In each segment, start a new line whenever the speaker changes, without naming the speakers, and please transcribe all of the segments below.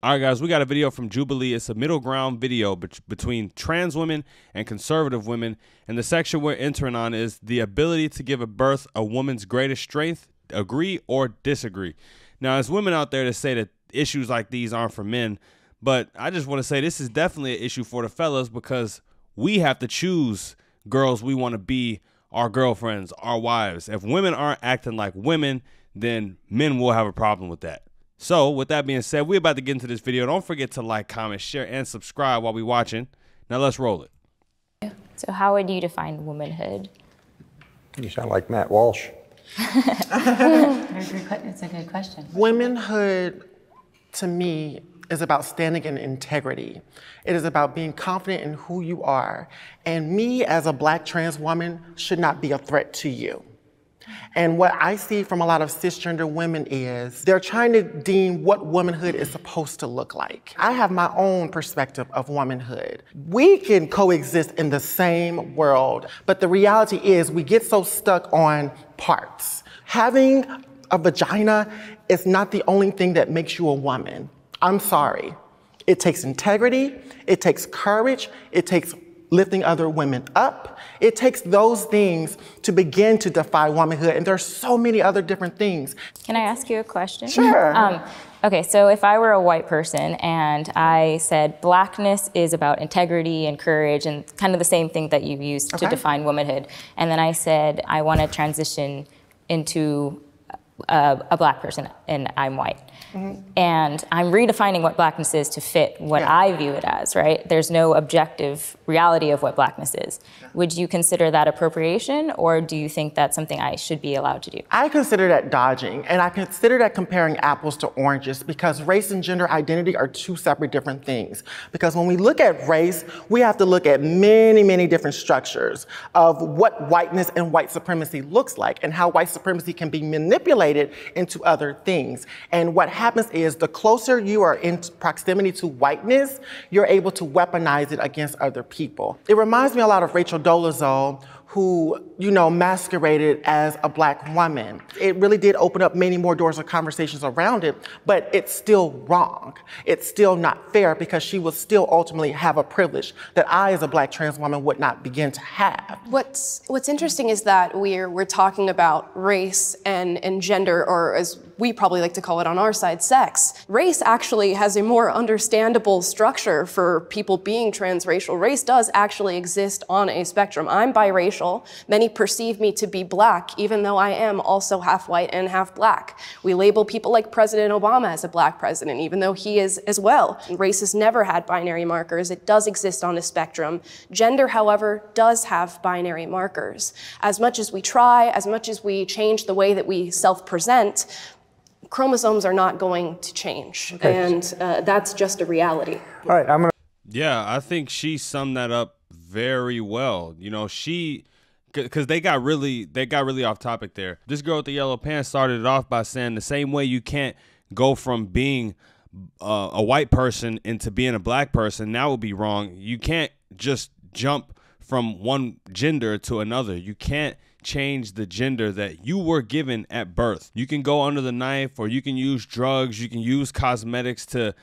All right, guys, we got a video from Jubilee. It's a middle ground video between trans women and conservative women. And the section we're entering on is the ability to give a birth a woman's greatest strength, agree or disagree. Now, there's women out there that say that issues like these aren't for men, but I just want to say this is definitely an issue for the fellas because we have to choose girls we want to be our girlfriends, our wives. If women aren't acting like women, then men will have a problem with that. So with that being said, we're about to get into this video. Don't forget to like, comment, share, and subscribe while we're watching. Now let's roll it.
So how would you define womanhood?
You sound like Matt Walsh.
It's a good question.
Womanhood, to me, is about standing in integrity. It is about being confident in who you are. And me, as a Black trans woman, should not be a threat to you. And what I see from a lot of cisgender women is they're trying to deem what womanhood is supposed to look like. I have my own perspective of womanhood. We can coexist in the same world, but the reality is we get so stuck on parts. Having a vagina is not the only thing that makes you a woman. I'm sorry. It takes integrity, it takes courage, it takes lifting other women up. It takes those things to begin to defy womanhood, and there's so many other different things.
Can I ask you a question?
Sure.
Okay, so if I were a white person and I said Blackness is about integrity and courage and kind of the same thing that you used to define womanhood, and then I said I want to transition into a Black person and I'm white. And I'm redefining what Blackness is to fit what I view it as, right? There's no objective reality of what Blackness is. Would you consider that appropriation, or do you think that's something I should be allowed to do?
I consider that dodging, and I consider that comparing apples to oranges, because race and gender identity are two separate different things. Because when we look at race, we have to look at many, many different structures of what whiteness and white supremacy looks like, and how white supremacy can be manipulated into other things. And what happens is the closer you are in proximity to whiteness, you're able to weaponize it against other people. It reminds me a lot of Rachel Dolezal, who, you know, masqueraded as a Black woman. It really did open up many more doors of conversations around it, but it's still wrong. It's still not fair, because she will still ultimately have a privilege that I, as a Black trans woman, would not begin to have.
What's interesting is that we're talking about race and gender, or as we probably like to call it on our side, sex. Race actually has a more understandable structure for people being transracial. Race does actually exist on a spectrum. I'm biracial. Many perceive me to be Black, even though I am also half white and half Black. We label people like President Obama as a Black president, even though he is as well. Race has never had binary markers. It does exist on a spectrum. Gender, however, does have binary markers. As much as we try, as much as we change the way that we self-present, chromosomes are not going to change. Okay. And that's just a reality.
All right,
Yeah, I think she summed that up very well. You know, because they got really off topic there. This girl with the yellow pants started it off by saying the same way you can't go from being a white person into being a Black person, that would be wrong. You can't just jump from one gender to another. You can't change the gender that you were given at birth. You can go under the knife, or you can use drugs, you can use cosmetics to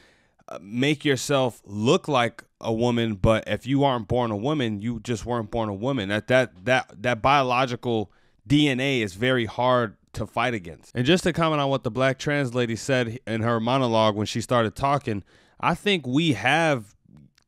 make yourself look like a woman, but if you aren't born a woman, you just weren't born a woman. That biological DNA is very hard to fight against. And just to comment on what the Black trans lady said in her monologue when she started talking, I think we have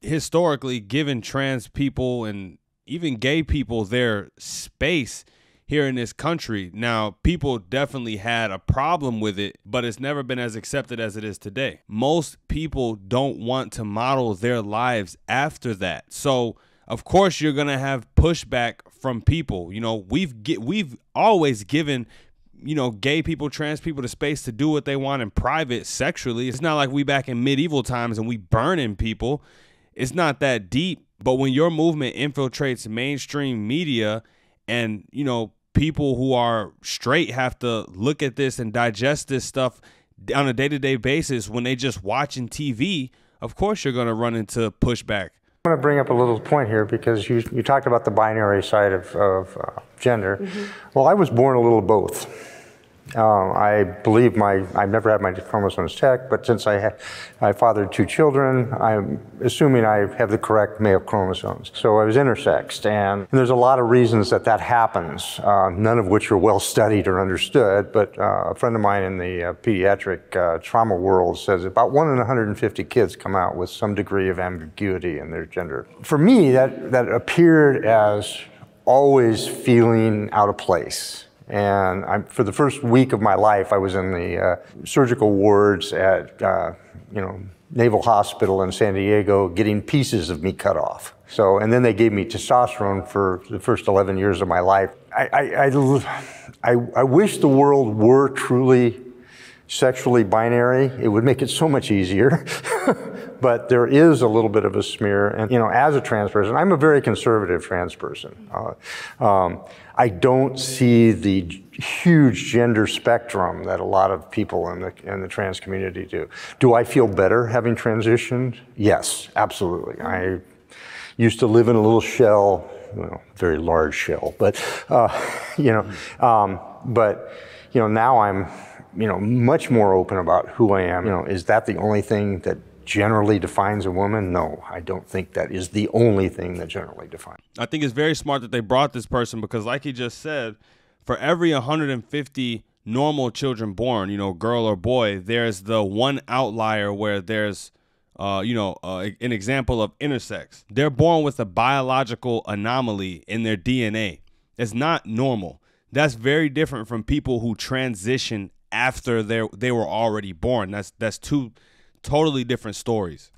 historically given trans people and even gay people their space here in this country. Now, people definitely had a problem with it, but it's never been as accepted as it is today. Most people don't want to model their lives after that. So, of course, you're going to have pushback from people. You know, we've always given, you know, gay people, trans people the space to do what they want in private sexually. It's not like we back in medieval times and we burning people. It's not that deep. But when your movement infiltrates mainstream media, and, you know, people who are straight have to look at this and digest this stuff on a day-to-day basis when they just watching TV, of course you're going to run into pushback.
I'm going to bring up a little point here, because you talked about the binary side of gender. Well, I was born a little both. I believe I've never had my chromosomes checked, but since I fathered 2 children, I'm assuming I have the correct male chromosomes. So I was intersexed, and there's a lot of reasons that happens, none of which are well studied or understood, but a friend of mine in the pediatric trauma world says about 1 in 150 kids come out with some degree of ambiguity in their gender. For me, that appeared as always feeling out of place. And for the first week of my life, I was in the surgical wards at Naval Hospital in San Diego getting pieces of me cut off. So, and then they gave me testosterone for the first 11 years of my life. I wish the world were truly sexually binary. It would make it so much easier. But there is a little bit of a smear. And, as a trans person, I'm a very conservative trans person. I don't see the huge gender spectrum that a lot of people in the trans community do. Do I feel better having transitioned? Yes, absolutely. I used to live in a little shell, very large shell, but now I'm much more open about who I am. Is that the only thing that generally defines a woman? No, I don't think that is the only thing that generally defines.
I think it's very smart that they brought this person because, like he just said, for every 150 normal children born, girl or boy, there's the one outlier where there's, an example of intersex. They're born with a biological anomaly in their DNA. It's not normal. That's very different from people who transition after they were already born. That's two totally different stories.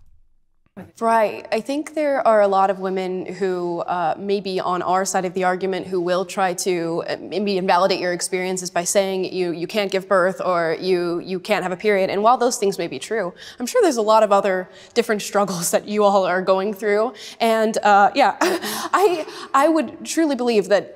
Right. I think there are a lot of women who may be on our side of the argument who will try to maybe invalidate your experiences by saying you can't give birth or you can't have a period. And while those things may be true, I'm sure there's a lot of other different struggles that you all are going through. And I would truly believe that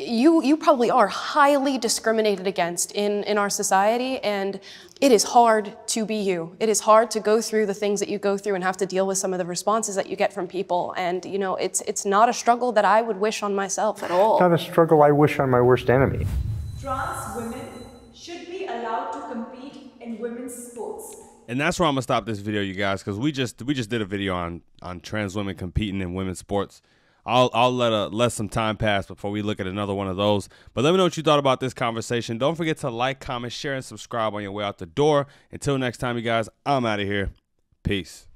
you probably are highly discriminated against in our society, and it is hard to be you. It is hard to go through the things that you go through and have to deal with some of the responses that you get from people. And it's not a struggle that I would wish on myself at all.
Not a struggle I wish on my worst enemy.
Trans women should be allowed to compete in women's sports.
And that's where I'm gonna stop this video, you guys, because we just did a video on trans women competing in women's sports. I'll let some time pass before we look at another one of those. But let me know what you thought about this conversation. Don't forget to like, comment, share, and subscribe on your way out the door. Until next time, you guys, I'm out of here. Peace.